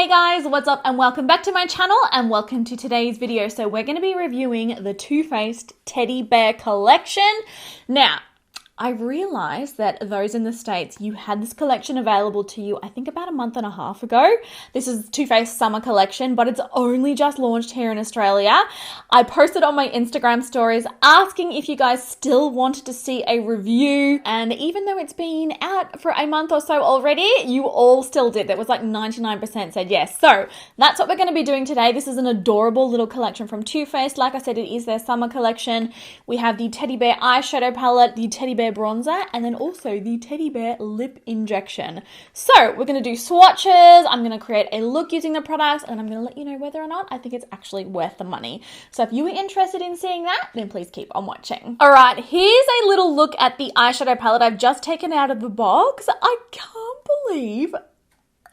Guys, what's up and welcome back to my channel and welcome to today's video. So we're going to be reviewing the Too Faced Teddy Bear collection. Now, I realized that those in the States, you had this collection available to you, I think about a month and a half ago. This is Too Faced Summer Collection, but it's only just launched here in Australia. I posted on my Instagram stories asking if you guys still wanted to see a review. And even though it's been out for a month or so already, you all still did. That was like 99% said yes. So that's what we're going to be doing today. This is an adorable little collection from Too Faced. Like I said, it is their summer collection. We have the Teddy Bear eyeshadow palette, the Teddy Bear bronzer, and then also the Teddy Bear lip injection. So we're going to do swatches. I'm going to create a look using the products, and I'm going to let you know whether or not I think it's actually worth the money. So if you are interested in seeing that, then please keep on watching. All right, here's a little look at the eyeshadow palette I've just taken out of the box. I can't believe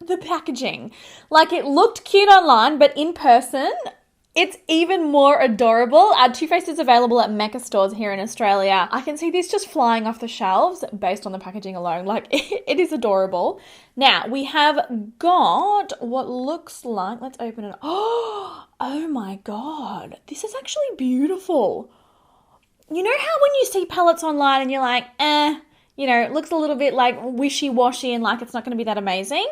the packaging. Like, it looked cute online, but in person, it's even more adorable. Too Faced is available at Mecca stores here in Australia. I can see this just flying off the shelves based on the packaging alone. Like, it is adorable. Now, we have got what looks like, let's open it. Oh my God. This is actually beautiful. You know how when you see palettes online and you're like, you know, it looks a little bit like wishy-washy and like it's not going to be that amazing?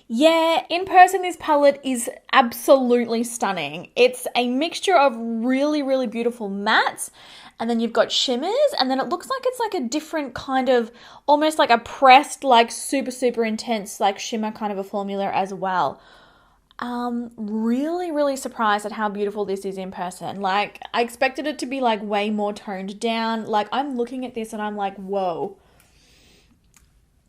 Yeah, in person, this palette is absolutely stunning. It's a mixture of really, really beautiful mattes, and then you've got shimmers, and then it looks like it's like a different kind of, almost like a pressed, like super, super intense, like shimmer kind of a formula as well. Really, really surprised at how beautiful this is in person. Like, I expected it to be like way more toned down. Like, I'm looking at this and I'm like, whoa.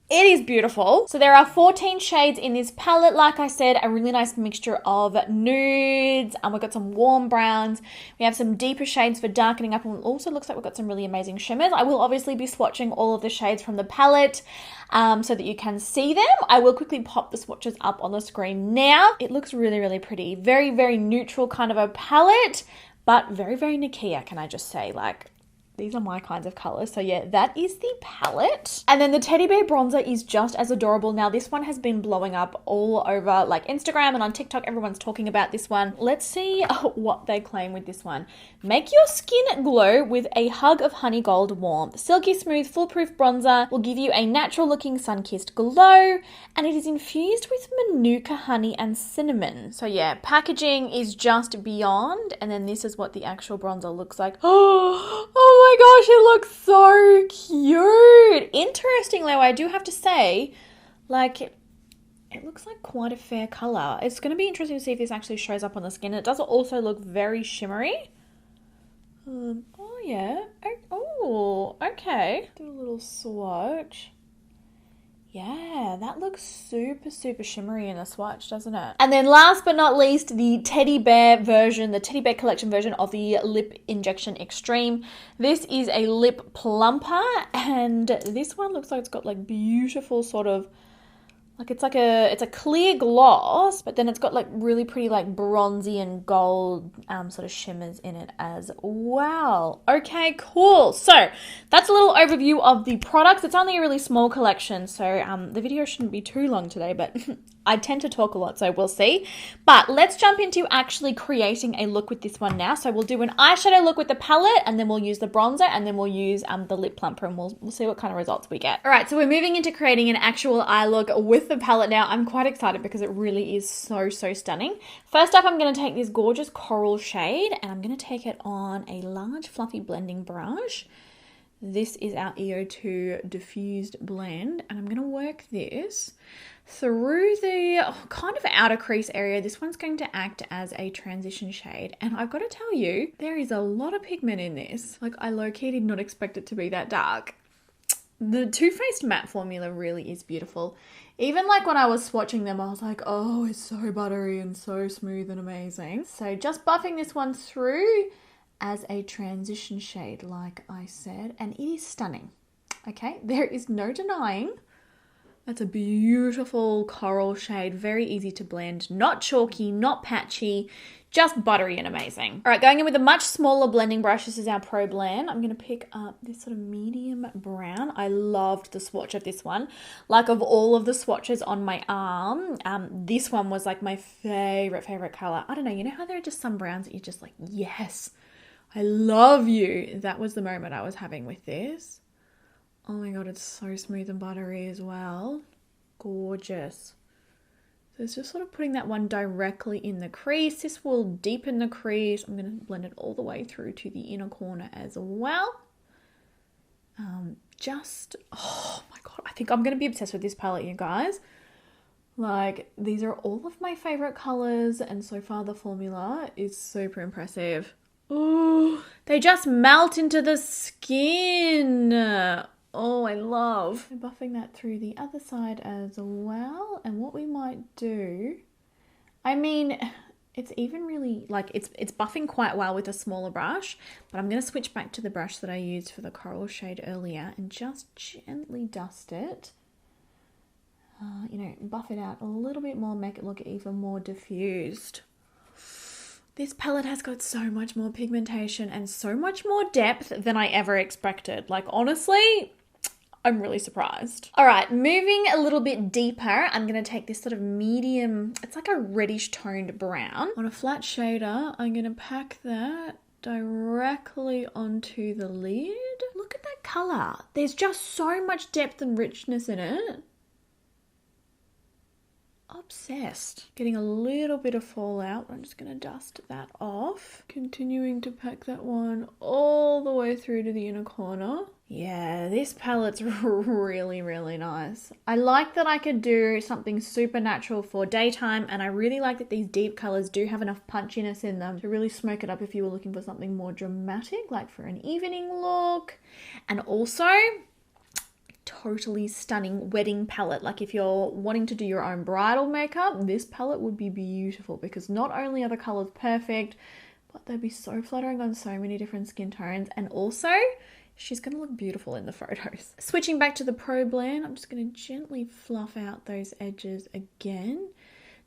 It is beautiful. So there are 14 shades in this palette. Like I said, a really nice mixture of nudes. We've got some warm browns. We have some deeper shades for darkening up. And it also looks like we've got some really amazing shimmers. I will obviously be swatching all of the shades from the palette so that you can see them. I will quickly pop the swatches up on the screen now. It looks really, really pretty. Very, very neutral kind of a palette, but very, very Nikkia, can I just say. Like, these are my kinds of colors. So yeah, that is the palette. And then the Teddy Bear bronzer is just as adorable. Now, this one has been blowing up all over like Instagram and on TikTok. Everyone's talking about this one. Let's see what they claim with this one. Make your skin glow with a hug of honey gold warmth. Silky smooth, foolproof bronzer will give you a natural looking sun-kissed glow. And it is infused with manuka honey and cinnamon. So yeah, packaging is just beyond. And then this is what the actual bronzer looks like. Oh my gosh, it looks so cute. Interestingly, I do have to say, like, it looks like quite a fair color. It's going to be interesting to see if this actually shows up on the skin. It does also look very shimmery. Oh yeah. Oh, okay. Do a little swatch. Yeah, that looks super, super shimmery in the swatch, doesn't it? And then last but not least, the Teddy Bear version, the Teddy Bear collection version of the Lip Injection Extreme. This is a lip plumper, and this one looks like it's got like beautiful sort of, like it's a clear gloss, but then it's got like really pretty like bronzy and gold sort of shimmers in it as well. Okay, cool. So that's a little overview of the products. It's only a really small collection, so the video shouldn't be too long today, but I tend to talk a lot, so we'll see. But let's jump into actually creating a look with this one now. So we'll do an eyeshadow look with the palette, and then we'll use the bronzer, and then we'll use the lip plumper, and we'll see what kind of results we get. All right, so we're moving into creating an actual eye look with the palette now. I'm quite excited because it really is so, so stunning. First up, I'm going to take this gorgeous coral shade, and I'm going to take it on a large fluffy blending brush. This is our EO2 diffused blend, and I'm going to work this through the kind of outer crease area. This one's going to act as a transition shade, and I've got to tell you, there is a lot of pigment in this. Like, I low-key did not expect it to be that dark. The Too Faced matte formula really is beautiful. Even like when I was swatching them, I was like, oh, it's so buttery and so smooth and amazing. So just buffing this one through as a transition shade, like I said, and it is stunning. Okay, there is no denying That's a beautiful coral shade, very easy to blend, not chalky, not patchy, just buttery and amazing. All right, going in with a much smaller blending brush. This is our Pro Blend. I'm gonna pick up this sort of medium brown. I loved the swatch of this one. Like, of all of the swatches on my arm, this one was like my favorite color. I don't know, you know how there are just some browns that you're just like, yes, I love you. That was the moment I was having with this. Oh my God, it's so smooth and buttery as well. Gorgeous. So it's just sort of putting that one directly in the crease. This will deepen the crease. I'm going to blend it all the way through to the inner corner as well. Oh my God, I think I'm going to be obsessed with this palette, you guys. Like, these are all of my favorite colors, and so far the formula is super impressive. Oh, they just melt into the skin. Oh, I love buffing that through the other side as well. And what we might do, I mean, it's even really like it's buffing quite well with a smaller brush, but I'm going to switch back to the brush that I used for the coral shade earlier and just gently dust it. You know, buff it out a little bit more, make it look even more diffused. This palette has got so much more pigmentation and so much more depth than I ever expected. Like, honestly, I'm really surprised. All right, moving a little bit deeper, I'm going to take this sort of medium, it's like a reddish toned brown. On a flat shader, I'm going to pack that directly onto the lid. Look at that color. There's just so much depth and richness in it. Obsessed. Getting a little bit of fallout. I'm just going to dust that off. Continuing to pack that one all the way through to the inner corner. Yeah, this palette's really, really nice. I like that I could do something super natural for daytime, and I really like that these deep colors do have enough punchiness in them to really smoke it up if you were looking for something more dramatic, like for an evening look. And also, totally stunning wedding palette. Like, if you're wanting to do your own bridal makeup, this palette would be beautiful because not only are the colors perfect, but they'd be so flattering on so many different skin tones, and also she's going to look beautiful in the photos. Switching back to the Pro Blend, I'm just going to gently fluff out those edges again.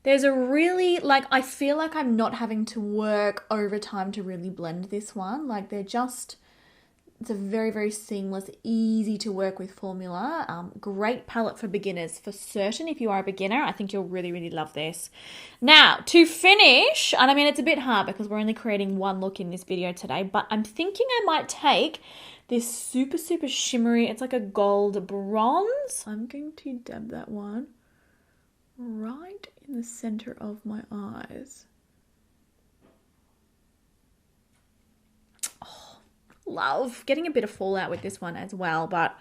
There's a really, like, I feel like I'm not having to work overtime to really blend this one. Like, they're just, it's a very, very seamless, easy to work with formula. Great palette for beginners for certain. If you are a beginner, I think you'll really, really love this. Now, to finish, and I mean, it's a bit hard because we're only creating one look in this video today, but I'm thinking I might take this super, super shimmery, it's like a gold bronze. I'm going to dab that one right in the center of my eyes. Love getting a bit of fallout with this one as well, but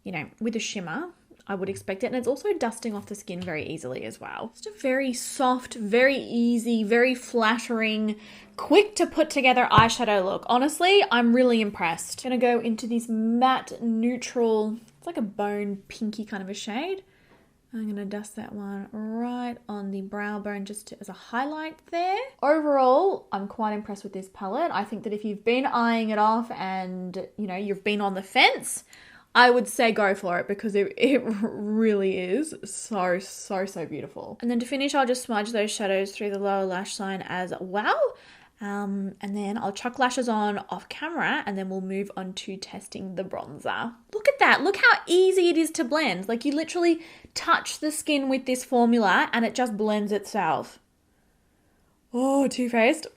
you know, with a shimmer I would expect it, and it's also dusting off the skin very easily as well. Just a very soft, very easy, very flattering, quick to put together eyeshadow look. Honestly, I'm really impressed. Gonna go into this matte neutral, it's like a bone pinky kind of a shade. I'm going to dust that one right on the brow bone just as a highlight there. Overall, I'm quite impressed with this palette. I think that if you've been eyeing it off and, you know, you've been on the fence, I would say go for it because it really is so beautiful. And then to finish, I'll just smudge those shadows through the lower lash line as well. And then I'll chuck lashes on off camera, and then we'll move on to testing the bronzer. Look at that. Look how easy it is to blend. Like, you literally touch the skin with this formula and it just blends itself. Oh, Too Faced.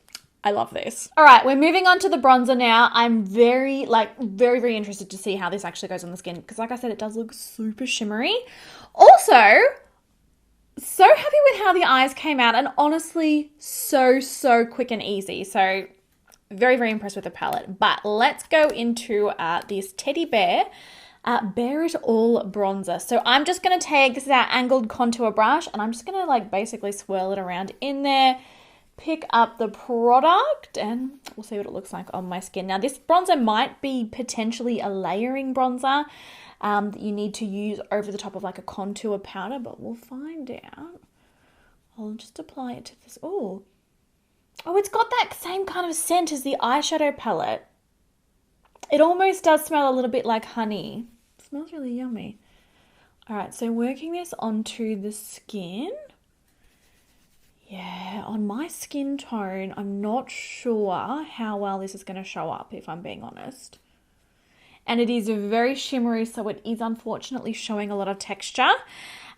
I love this. All right, we're moving on to the bronzer now. I'm very interested to see how this actually goes on the skin because, like I said, it does look super shimmery. Also, so happy with how the eyes came out, and honestly, so quick and easy. So very impressed with the palette. But let's go into this Teddy Bear Bare It All bronzer. So I'm just going to take, this is our angled contour brush, and I'm just going to like basically swirl it around in there, pick up the product, and we'll see what it looks like on my skin. Now, this bronzer might be potentially a layering bronzer that you need to use over the top of like a contour powder, but we'll find out. I'll just apply it to this. Oh, it's got that same kind of scent as the eyeshadow palette. It almost does smell a little bit like honey. It smells really yummy. All right, so working this onto the skin. Yeah, on my skin tone, I'm not sure how well this is going to show up, if I'm being honest. And it is very shimmery, so it is unfortunately showing a lot of texture.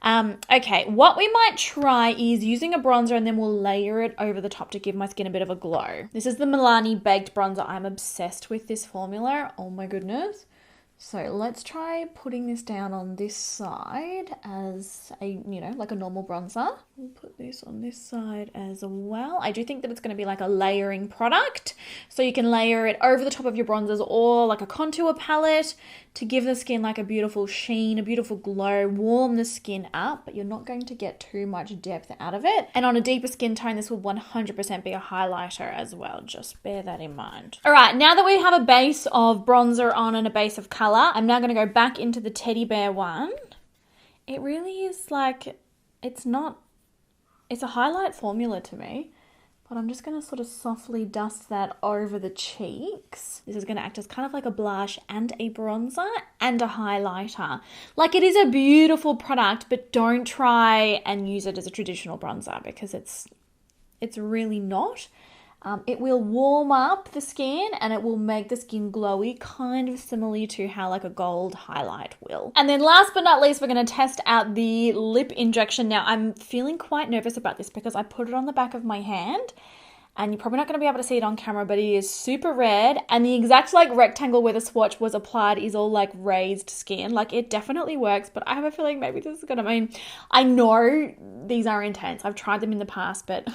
Okay, what we might try is using a bronzer and then we'll layer it over the top to give my skin a bit of a glow. This is the Milani Baked Bronzer. I'm obsessed with this formula. Oh my goodness. So let's try putting this down on this side as a, you know, like a normal bronzer. We'll put this on this side as well. I do think that it's going to be like a layering product. So you can layer it over the top of your bronzers or like a contour palette to give the skin like a beautiful sheen, a beautiful glow, warm the skin up, but you're not going to get too much depth out of it. And on a deeper skin tone, this will 100% be a highlighter as well. Just bear that in mind. All right, now that we have a base of bronzer on and a base of color, I'm now going to go back into the teddy bear one. It really is like, it's a highlight formula to me. But I'm just going to sort of softly dust that over the cheeks. This is going to act as kind of like a blush and a bronzer and a highlighter. Like, it is a beautiful product, but don't try and use it as a traditional bronzer because it's really not. It will warm up the skin and it will make the skin glowy, kind of similarly to how like a gold highlight will. And then last but not least, we're going to test out the lip injection. Now, I'm feeling quite nervous about this because I put it on the back of my hand and you're probably not going to be able to see it on camera, but it is super red. And the exact like rectangle where the swatch was applied is all like raised skin. Like, it definitely works, but I have a feeling maybe this is going to mean, I know these are intense. I've tried them in the past, but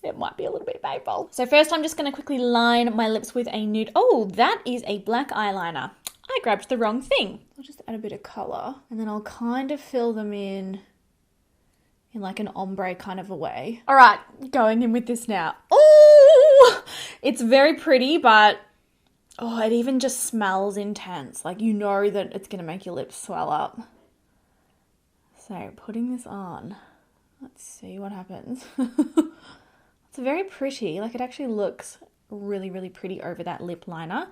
it might be a little bit painful. So first I'm just going to quickly line my lips with a nude. Oh, that is a black eyeliner. I grabbed the wrong thing. I'll just add a bit of colour and then I'll kind of fill them in like an ombre kind of a way. All right, going in with this now. Oh, it's very pretty, but oh, it even just smells intense. Like, you know that it's going to make your lips swell up. So putting this on, let's see what happens. It's very pretty. Like, it actually looks really, really pretty over that lip liner.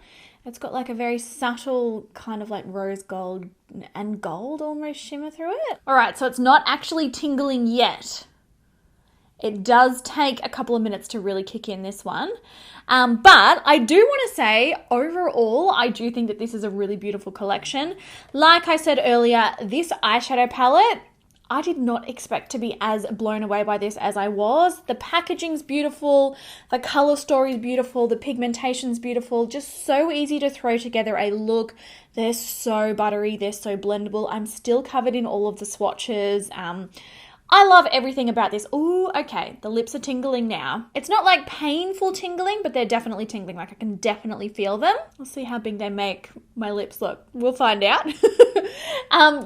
It's got like a very subtle kind of like rose gold and gold almost shimmer through it. All right, so it's not actually tingling yet. It does take a couple of minutes to really kick in, this one. But I do want to say, overall, I do think that this is a really beautiful collection. Like I said earlier, this eyeshadow palette, I did not expect to be as blown away by this as I was. The packaging's beautiful, the color story's beautiful, the pigmentation's beautiful, just so easy to throw together a look. They're so buttery, they're so blendable. I'm still covered in all of the swatches. I love everything about this. Ooh, okay, the lips are tingling now. It's not like painful tingling, but they're definitely tingling. Like, I can definitely feel them. We'll see how big they make my lips look. We'll find out.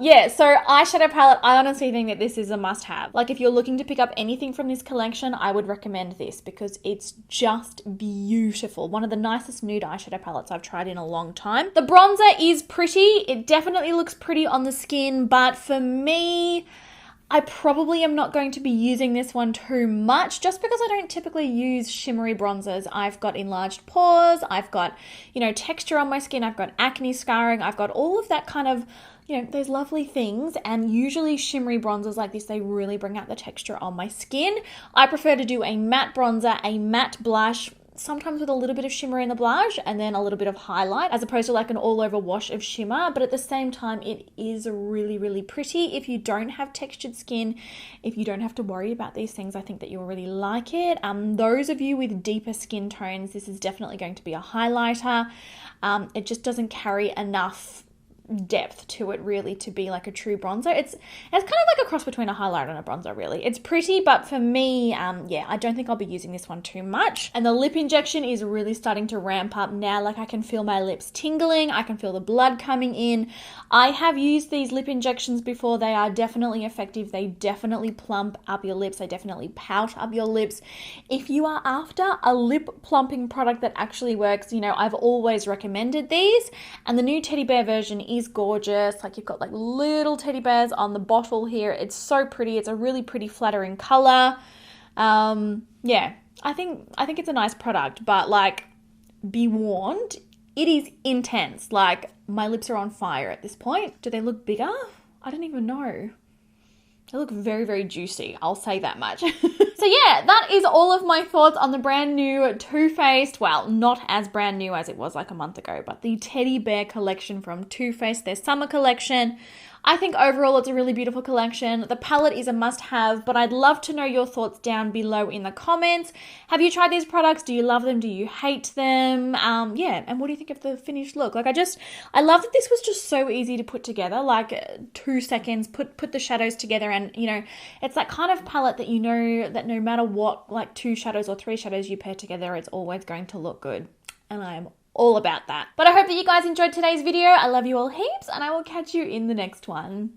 Yeah, so eyeshadow palette, I honestly think that this is a must-have. Like, if you're looking to pick up anything from this collection, I would recommend this because it's just beautiful. One of the nicest nude eyeshadow palettes I've tried in a long time. The bronzer is pretty. It definitely looks pretty on the skin, but for me, I probably am not going to be using this one too much just because I don't typically use shimmery bronzers. I've got enlarged pores, I've got, you know, texture on my skin, I've got acne scarring, I've got all of that kind of, you know, those lovely things, and usually shimmery bronzers like this, they really bring out the texture on my skin. I prefer to do a matte bronzer, a matte blush, sometimes with a little bit of shimmer in the blush and then a little bit of highlight, as opposed to like an all over wash of shimmer. But at the same time, it is really, really pretty. If you don't have textured skin, if you don't have to worry about these things, I think that you'll really like it. Those of you with deeper skin tones, this is definitely going to be a highlighter. It just doesn't carry enough depth to it really to be like a true bronzer. It's kind of like a cross between a highlighter and a bronzer really. It's pretty, but for me, yeah, I don't think I'll be using this one too much. And the lip injection is really starting to ramp up now. Like, I can feel my lips tingling, I can feel the blood coming in. I have used these lip injections before. They are definitely effective. They definitely plump up your lips. They definitely pout up your lips. If you are after a lip plumping product that actually works, you know, I've always recommended these, and the new teddy bear version is gorgeous. Like, you've got like little teddy bears on the bottle here. It's so pretty. It's a really pretty flattering color. Yeah, I think it's a nice product, but like, be warned, it is intense. Like, my lips are on fire at this point. Do they look bigger? I don't even know. They look very, very juicy. I'll say that much. So yeah, that is all of my thoughts on the brand new Too Faced. Well, not as brand new as it was like a month ago, but the Teddy Bear collection from Too Faced, their summer collection. I think overall it's a really beautiful collection. The palette is a must-have, but I'd love to know your thoughts down below in the comments. Have you tried these products? Do you love them? Do you hate them? Yeah, and what do you think of the finished look? Like I love that this was just so easy to put together, like 2 seconds, put the shadows together, and you know, it's that kind of palette that you know that no matter what, like 2 shadows or 3 shadows you pair together, it's always going to look good. And I am all about that. But I hope that you guys enjoyed today's video. I love you all heaps, and I will catch you in the next one.